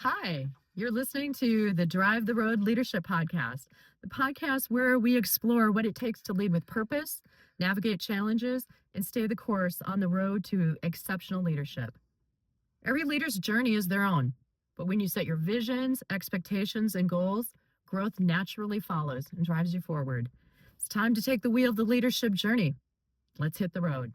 Hi, you're listening to the Drive the Road Leadership Podcast, the podcast where we explore what it takes to lead with purpose, navigate challenges, and stay the course on the road to exceptional leadership. Every leader's journey is their own, but when you set your visions, expectations, and goals, growth naturally follows and drives you forward. It's time to take the wheel of the leadership journey. Let's hit the road.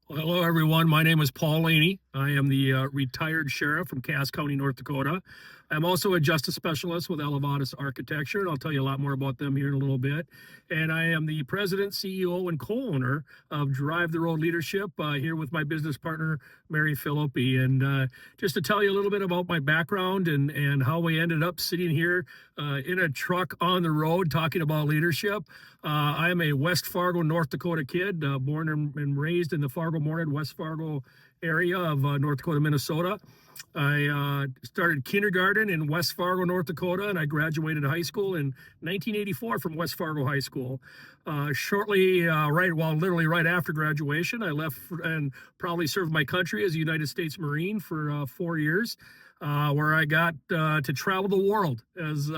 Well, hello, everyone. My name is Paul Laney. I am the retired sheriff from Cass County, North Dakota. I'm also a justice specialist with Elevatus Architecture, and I'll tell you a lot more about them here in a little bit. And I am the president, CEO, and co-owner of Drive the Road Leadership, here with my business partner, Mary Philippi. And just to tell you a little bit about my background and how we ended up sitting here in a truck on the road talking about leadership. I am a West Fargo, North Dakota kid, born and raised in the Fargo-Moorhead, West Fargo area of North Dakota, Minnesota. I started kindergarten in West Fargo, North Dakota, and I graduated high school in 1984 from West Fargo High School. Literally right after graduation, I left and proudly served my country as a United States Marine for 4 years. Where I got to travel the world. As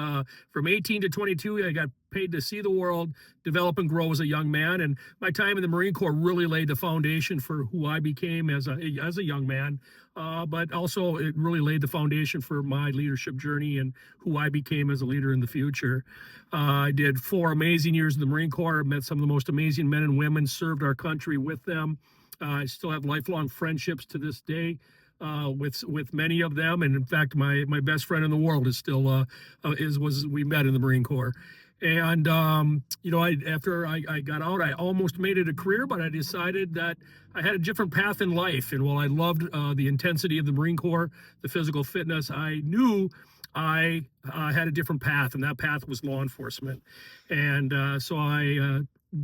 from 18 to 22, I got paid to see the world, develop and grow as a young man. And my time in the Marine Corps really laid the foundation for who I became as a young man. But also it really laid the foundation for my leadership journey and who I became as a leader in the future. I did 4 amazing years in the Marine Corps, met some of the most amazing men and women, served our country with them. I still have lifelong friendships to this day. With many of them, and in fact, my best friend in the world is still we met in the Marine Corps. And after I got out, I almost made it a career, but I decided that I had a different path in life. And while I loved the intensity of the Marine Corps, the physical fitness, I knew I had a different path, and that path was law enforcement. And so I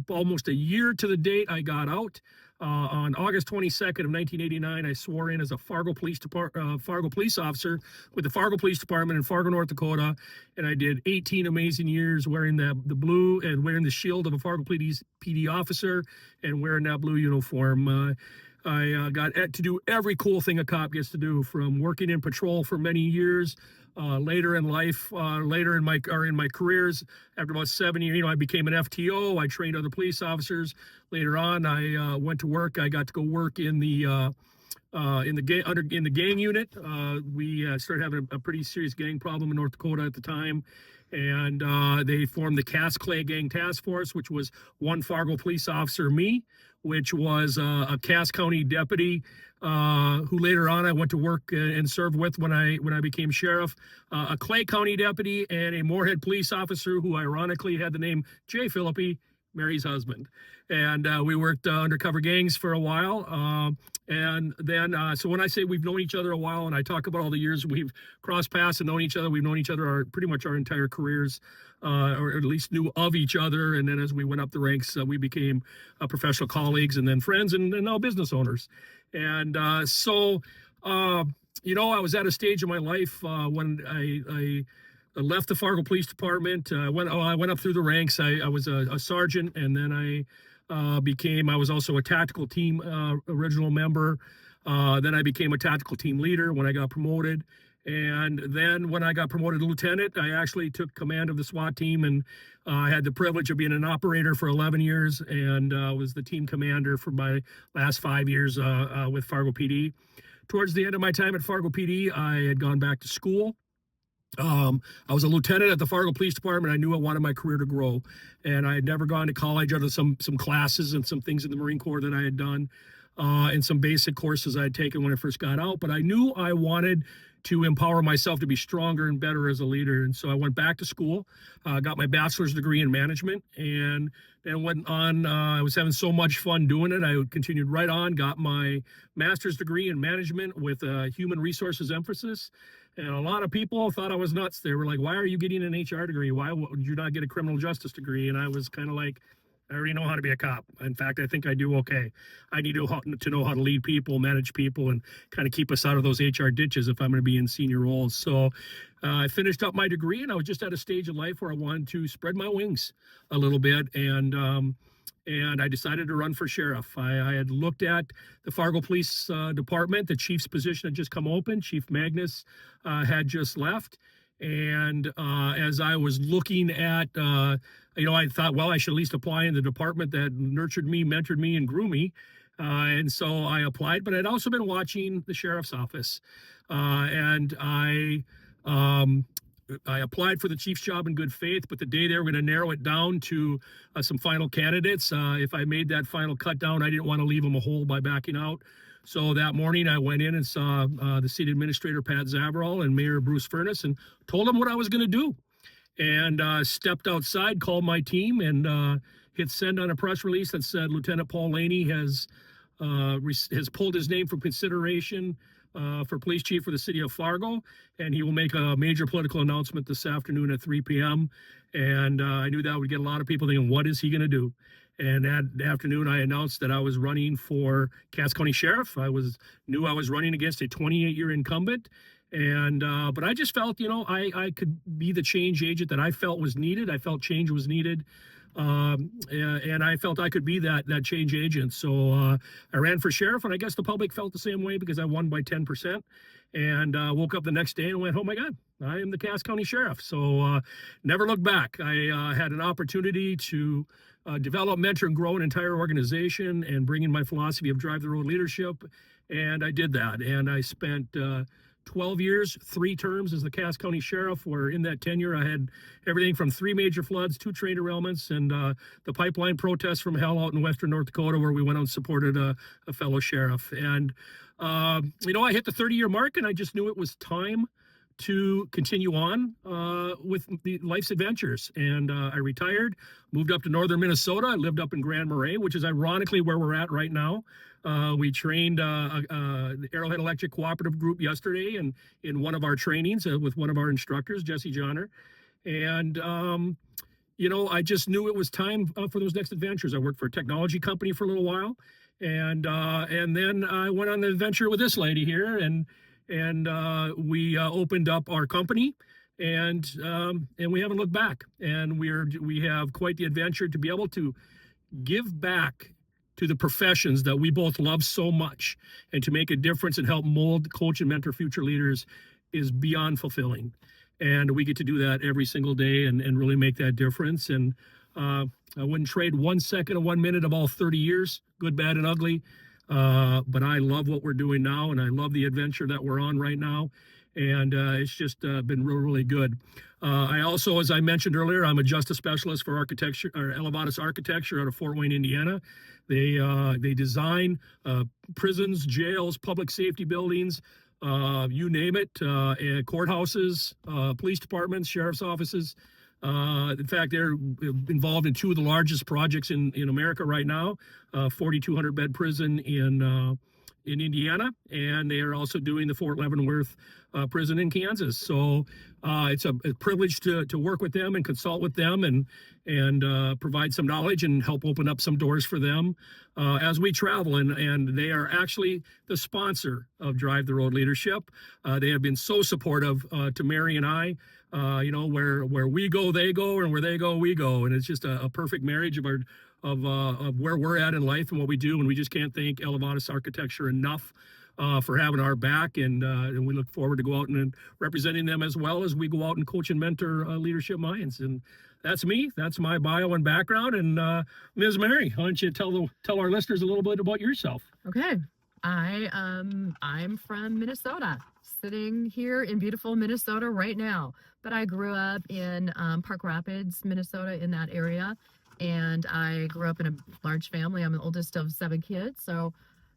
almost a year to the date I got out. On August 22nd of 1989, I swore in as a Fargo police officer with the Fargo Police Department in Fargo, North Dakota, and I did 18 amazing years wearing the blue and wearing the shield of a Fargo PD officer and wearing that blue uniform. I got to do every cool thing a cop gets to do, from working in patrol for many years. Later in life, later in my careers, after about 7 years, I became an FTO. I trained other police officers. Later on, I went to work. I got to go work in the gang unit. We started having a pretty serious gang problem in North Dakota at the time. And they formed the Cass Clay Gang Task Force, which was one Fargo police officer, me, which was a Cass County deputy, who later on I went to work and served with when I became sheriff, a Clay County deputy, and a Moorhead police officer who ironically had the name Jay Philippi, Mary's husband. And we worked undercover gangs for a while. And then, so when I say we've known each other a while, and I talk about all the years we've crossed paths and known each other, we've known each other pretty much our entire careers, or at least knew of each other. And then as we went up the ranks, we became professional colleagues and then friends and now business owners. And I was at a stage in my life when I left the Fargo Police Department. I went up through the ranks. I was a sergeant, and then I was also a tactical team original member. Then I became a tactical team leader when I got promoted. And then when I got promoted to lieutenant, I actually took command of the SWAT team, and I had the privilege of being an operator for 11 years and was the team commander for my last 5 years with Fargo PD. Towards the end of my time at Fargo PD, I had gone back to school. I was a lieutenant at the Fargo Police Department. I knew I wanted my career to grow, and I had never gone to college other than some classes and some things in the Marine Corps that I had done, and some basic courses I had taken when I first got out. But I knew I wanted to empower myself to be stronger and better as a leader. And so I went back to school, got my bachelor's degree in management, and then went on. I was having so much fun doing it. I continued right on, got my master's degree in management with a human resources emphasis. And a lot of people thought I was nuts. They were like, "Why are you getting an HR degree? Why would you not get a criminal justice degree?" And I was kind of like, I already know how to be a cop. In fact, I think I do okay. I need to know how to lead people, manage people, and kind of keep us out of those HR ditches if I'm going to be in senior roles. So I finished up my degree, and I was just at a stage of life where I wanted to spread my wings a little bit. And and I decided to run for sheriff. I had looked at the Fargo Police Department. The chief's position had just come open. Chief Magnus had just left. And as I was looking at, I thought, well, I should at least apply in the department that nurtured me, mentored me, and grew me. And so I applied, but I'd also been watching the sheriff's office. And I applied for the chief's job in good faith, but the day they were going to narrow it down to some final candidates, if I made that final cut down, I didn't want to leave them a hole by backing out. So that morning I went in and saw the city administrator, Pat Zavarol, and Mayor Bruce Furness, and told them what I was going to do. And stepped outside, called my team, and hit send on a press release that said Lieutenant Paul Laney has pulled his name from consideration for police chief for the city of Fargo, and he will make a major political announcement this afternoon at 3 p.m. And I knew that would get a lot of people thinking, what is he going to do? And that afternoon, I announced that I was running for Cass County Sheriff. Knew I was running against a 28-year incumbent. And but I just felt, I could be the change agent that I felt was needed. I felt change was needed. And I felt I could be that change agent. So I ran for sheriff, and I guess the public felt the same way because I won by 10%. And woke up the next day and went, oh my God, I am the Cass County Sheriff. So never looked back. I had an opportunity to develop, mentor, and grow an entire organization and bring in my philosophy of drive the road leadership. And I did that. And I spent 12 years, 3 terms as the Cass County Sheriff, where in that tenure I had everything from 3 major floods, 2 train derailments, and the pipeline protests from hell out in western North Dakota, where we went out and supported a fellow sheriff. And, I hit the 30-year mark, and I just knew it was time to continue on with life's adventures. And I retired, moved up to northern Minnesota. I lived up in Grand Marais, which is ironically where we're at right now. We trained the Arrowhead Electric Cooperative Group yesterday, and in one of our trainings with one of our instructors, Jesse Johnner. And, I just knew it was time for those next adventures. I worked for a technology company for a little while. And then I went on the adventure with this lady here, and we opened up our company, and we haven't looked back. And we have quite the adventure to be able to give back to the professions that we both love so much, and to make a difference and help mold, coach, and mentor future leaders is beyond fulfilling. And we get to do that every single day and really make that difference. And I wouldn't trade 1 second or 1 minute of all 30 years, good, bad, and ugly. But I love what we're doing now, and I love the adventure that we're on right now. And it's just been really, really good. I also, as I mentioned earlier, I'm a justice specialist for architecture, or Elevatus Architecture out of Fort Wayne, Indiana. They design prisons, jails, public safety buildings, you name it, and courthouses, police departments, sheriff's offices. In fact, they're involved in 2 of the largest projects in America right now, 4,200 bed prison in Indiana, and they are also doing the Fort Leavenworth prison in Kansas. So it's a privilege to work with them and consult with them and provide some knowledge and help open up some doors for them as we travel. And they are actually the sponsor of Drive the Road Leadership. They have been so supportive to Mary and I. Where we go, they go, and where they go, we go. And it's just a perfect marriage of where we're at in life and what we do. And we just can't thank Elevatus Architecture enough for having our back. And we look forward to go out and representing them as well as we go out and coach and mentor leadership minds. And that's me. That's my bio and background. And Ms. Mary, why don't you tell our listeners a little bit about yourself? Okay. I'm from Minnesota, sitting here in beautiful Minnesota right now. But I grew up in Park Rapids, Minnesota, in that area. And I grew up in a large family. I'm the oldest of 7 kids. So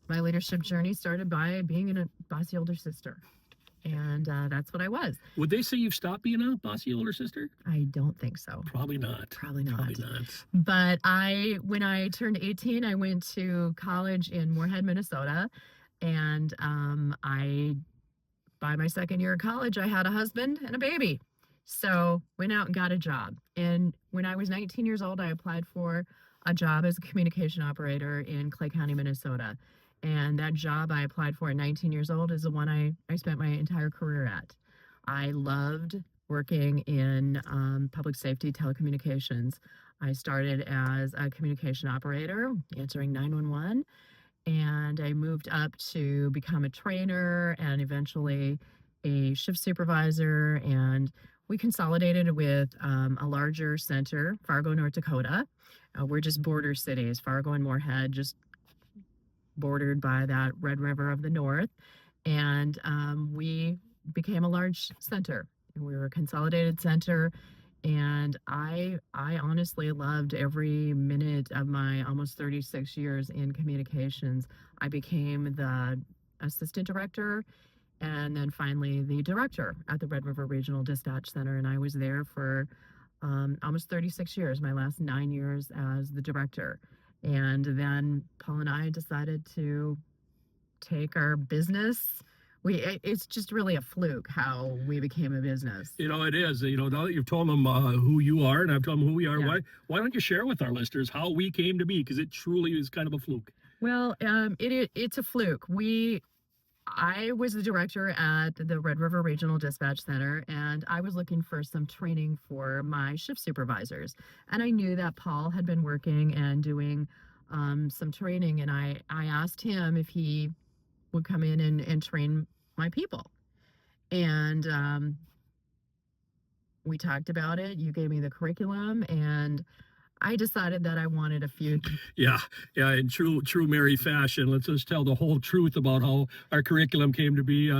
my leadership journey started by being a bossy older sister. And that's what I was. Would they say you've stopped being a bossy older sister? I don't think so. Probably not. Probably not. Probably not. But when I turned 18, I went to college in Moorhead, Minnesota. And by my second year of college, I had a husband and a baby. So went out and got a job. And when I was 19 years old, I applied for a job as a communication operator in Clay County, Minnesota. And that job I applied for at 19 years old is the one I spent my entire career at. I loved working in public safety telecommunications. I started as a communication operator, answering 911, and I moved up to become a trainer and eventually a shift supervisor. And we consolidated with a larger center, Fargo, North Dakota. We're just border cities, Fargo and Moorhead, just bordered by that Red River of the North. And we became a large center. We were a consolidated center, and I honestly loved every minute of my almost 36 years in communications. I became the assistant director and then finally the director at the Red River Regional Dispatch Center, and I was there for almost 36 years, my last 9 years as the director. And then Paul and I decided to take our business. It's just really a fluke how we became a business. It is. Now that you've told them who you are, and I've told them who we are, Yeah. why don't you share with our listeners how we came to be? Because it truly is kind of a fluke. Well, it's a fluke. I was the director at the Red River Regional Dispatch Center, and I was looking for some training for my shift supervisors. And I knew that Paul had been working and doing some training, and I asked him if he would come in and train my people. And we talked about it. You gave me the curriculum, and I decided that I wanted a few. Yeah, in true Mary fashion. Let's just tell the whole truth about how our curriculum came to be.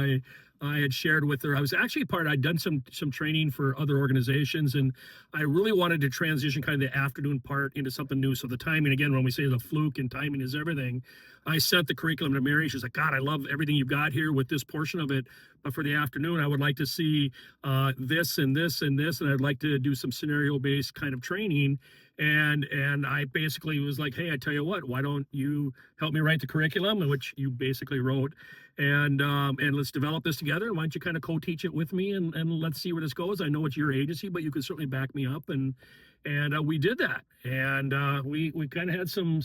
I had shared with her. I was actually I'd done some training for other organizations, and I really wanted to transition kind of the afternoon part into something new. So the timing, again, when we say the fluke and timing is everything, I sent the curriculum to Mary. She's like, God, I love everything you've got here with this portion of it. But for the afternoon, I would like to see this and this and this, and I'd like to do some scenario-based kind of training. And I basically was like, hey, I tell you what, why don't you help me write the curriculum, which you basically wrote, and let's develop this together. And why don't you kind of co-teach it with me, and let's see where this goes. I know it's your agency, but you can certainly back me up. And we did that, and we kind of had some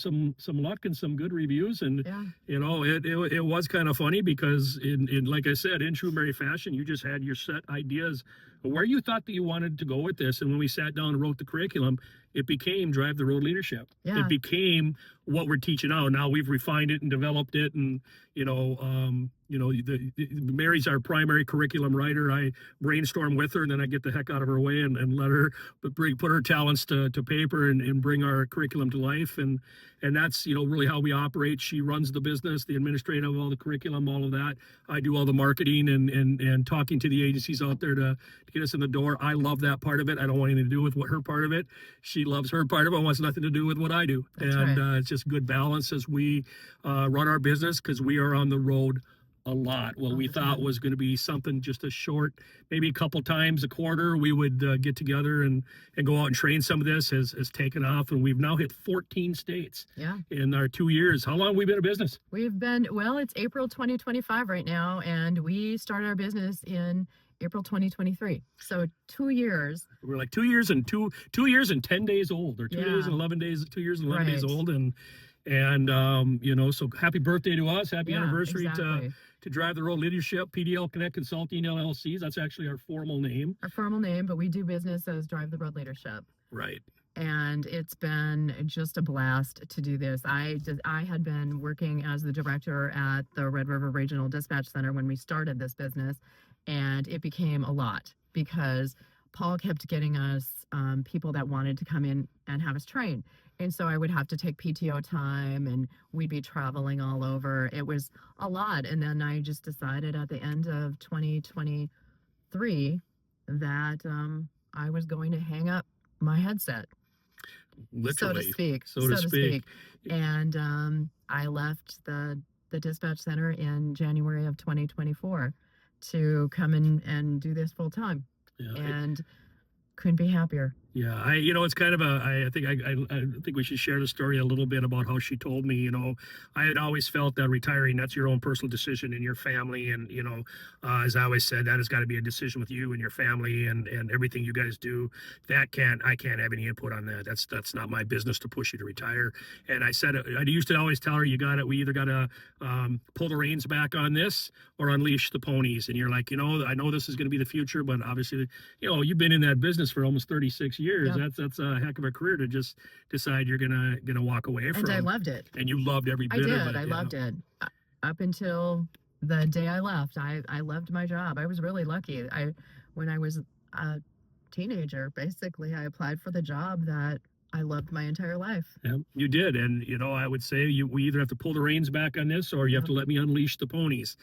luck and some good reviews. And Yeah. it was kind of funny because in like I said, in true Mary fashion, you just had your set ideas of where you thought that you wanted to go with this. And when we sat down and wrote the curriculum, it became Drive the Road Leadership. Yeah. It became what we're teaching now. Now we've refined it and developed it, and Mary's our primary curriculum writer. I brainstorm with her, and then I get the heck out of her way and let her put her talents to paper and bring our curriculum to life. And that's really how we operate. She runs the business, the administrative, all the curriculum, all of that. I do all the marketing and talking to the agencies out there to get us in the door. I love that part of it. I don't want anything to do with what her part of it. She loves her part of it. Wants nothing to do with what I do. That's and right. It's just good balance as we run our business, because we are on the road a lot. What All we the thought time. was going to be something just a short, maybe a couple times a quarter, we would get together and go out and train. Some of this has taken off, and we've now hit 14 states Yeah. in our 2 years. How long have we been in business? It's April 2025 right now, and we started our business in April 2023. So 2 years. We're like 2 years and two years and 10 days old, or 2 Yeah. days and 11 days, 2 years and 11 days Right. old. So happy birthday to us. Happy Yeah, anniversary exactly. to Drive the Road Leadership, PDL Connect Consulting LLCs. That's actually our formal name. Our formal name, but we do business as Drive the Road Leadership. Right. And it's been just a blast to do this. I had been working as the director at the Red River Regional Dispatch Center when we started this business, and it became a lot because Paul kept getting us people that wanted to come in and have us train. And so I would have to take PTO time, and we'd be traveling all over. It was a lot. And then I just decided at the end of 2023 that I was going to hang up my headset, Literally. so to speak. And I left the dispatch center in January of 2024 to come in and do this full time, Yeah. and couldn't be happier. Yeah, it's kind of I think we should share the story a little bit about how she told me. I had always felt that retiring, that's your own personal decision and your family, and as I always said, that has got to be a decision with you and your family and everything you guys do. I can't have any input on that. That's not my business to push you to retire. And I said, I used to always tell her, we either got to pull the reins back on this or unleash the ponies. And you're like, I know this is going to be the future, but obviously, you've been in that business for almost 36 years. years. Yep. That's a heck of a career to just decide you're gonna walk away from. And I loved it. And you loved every I bit did. of it. I loved it. Up until the day I left, I loved my job. I was really lucky. When I was a teenager, basically, I applied for the job that I loved my entire life. Yeah, you did. And, I would say we either have to pull the reins back on this or you have to let me unleash the ponies.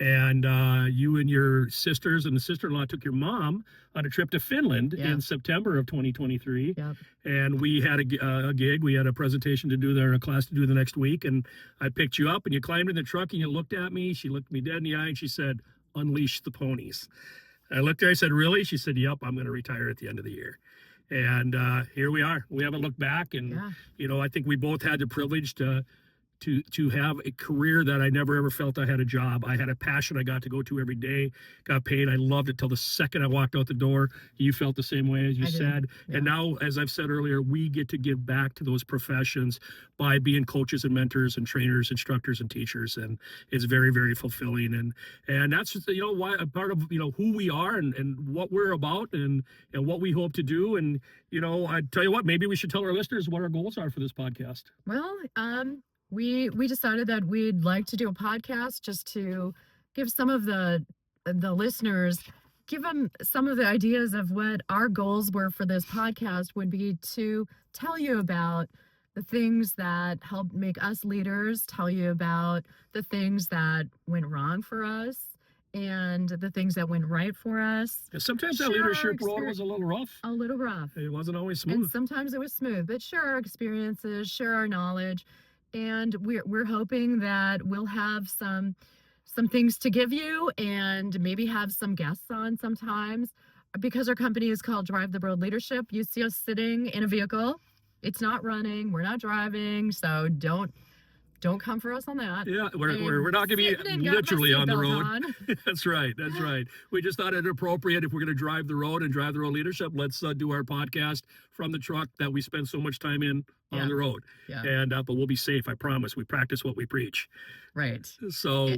And you and your sisters and the sister-in-law took your mom on a trip to Finland in September of 2023. Yep. And we had a gig. We had a presentation to do there, a class to do the next week. And I picked you up and you climbed in the truck and you looked at me. She looked me dead in the eye and she said, "Unleash the ponies." I looked at her, I said, "Really?" She said, "Yep, I'm going to retire at the end of the year." And here we are. We haven't looked back. And, I think we both had the privilege to have a career that I never ever felt I had a job. I had a passion I got to go to every day, got paid. I loved it till the second I walked out the door. You felt the same way, as you said. Yeah. And now, as I've said earlier, we get to give back to those professions by being coaches and mentors and trainers, instructors and teachers. And it's very, very fulfilling. And that's just, why a part of, who we are and what we're about and what we hope to do. And, I tell you what, maybe we should tell our listeners what our goals are for this podcast. Well, we decided that we'd like to do a podcast just to give some of the listeners, give them some of the ideas of what our goals were for this podcast would be to tell you about the things that helped make us leaders, tell you about the things that went wrong for us and the things that went right for us. Sometimes that leadership role was a little rough. A little rough. It wasn't always smooth. And sometimes it was smooth, but share our experiences, share our knowledge. And we're hoping that we'll have some things to give you and maybe have some guests on sometimes. Because our company is called Drive the Road Leadership, you see us sitting in a vehicle. It's not running. We're not driving. So don't come for us on that. Yeah, we're not going to be literally on the road. That's right. That's right. We just thought it appropriate if we're going to drive the road and drive the road leadership. Let's do our podcast from the truck that we spend so much time in on the road. Yeah. And but we'll be safe. I promise. We practice what we preach. Right. So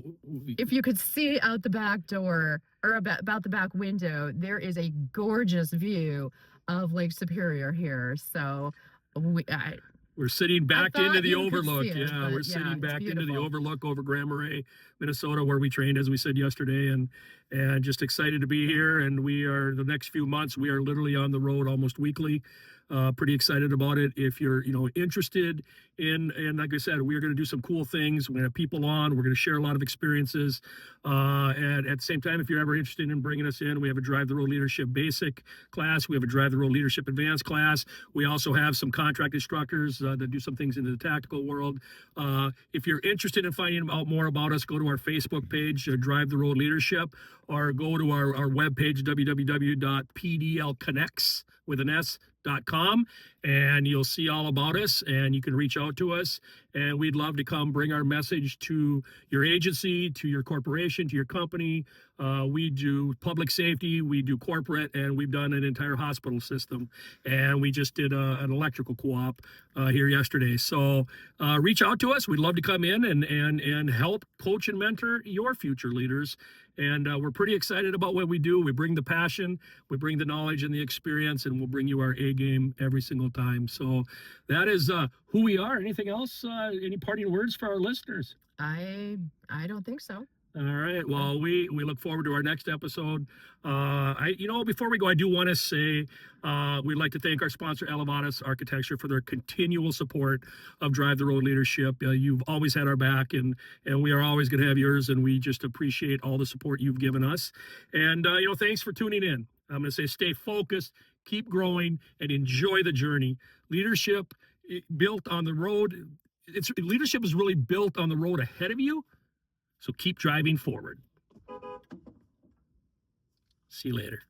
if you could see out the back door or about the back window, there is a gorgeous view of Lake Superior here. So we're sitting back into the overlook. Yeah, we're sitting back into the overlook over Grand Marais, Minnesota, where we trained, as we said yesterday, and just excited to be here. And we are, the next few months, we are literally on the road almost weekly. Pretty excited about it. If you're, interested in, and like I said, we're going to do some cool things. We're going to have people on. We're going to share a lot of experiences. And at the same time, if you're ever interested in bringing us in, we have a Drive the Road Leadership Basic class. We have a Drive the Road Leadership Advanced class. We also have some contract instructors that do some things into the tactical world. If you're interested in finding out more about us, go to our Facebook page, Drive the Road Leadership, or go to our webpage, www.pdlconnects with an S.com, and you'll see all about us, and you can reach out to us, and we'd love to come bring our message to your agency, to your corporation, to your company. We do public safety, we do corporate, and we've done an entire hospital system, and we just did an electrical co-op here yesterday. So reach out to us. We'd love to come in and help coach and mentor your future leaders. And we're pretty excited about what we do. We bring the passion, we bring the knowledge and the experience, and we'll bring you our A game every single time. So that is who we are. Anything else? Any parting words for our listeners? I don't think so. All right. Well, we look forward to our next episode. Before we go, I do want to say we'd like to thank our sponsor, Elevatus Architecture, for their continual support of Drive the Road Leadership. You've always had our back, and we are always going to have yours, and we just appreciate all the support you've given us. And, thanks for tuning in. I'm going to say stay focused, keep growing, and enjoy the journey. Leadership built on the road. Leadership is really built on the road ahead of you. So keep driving forward. See you later.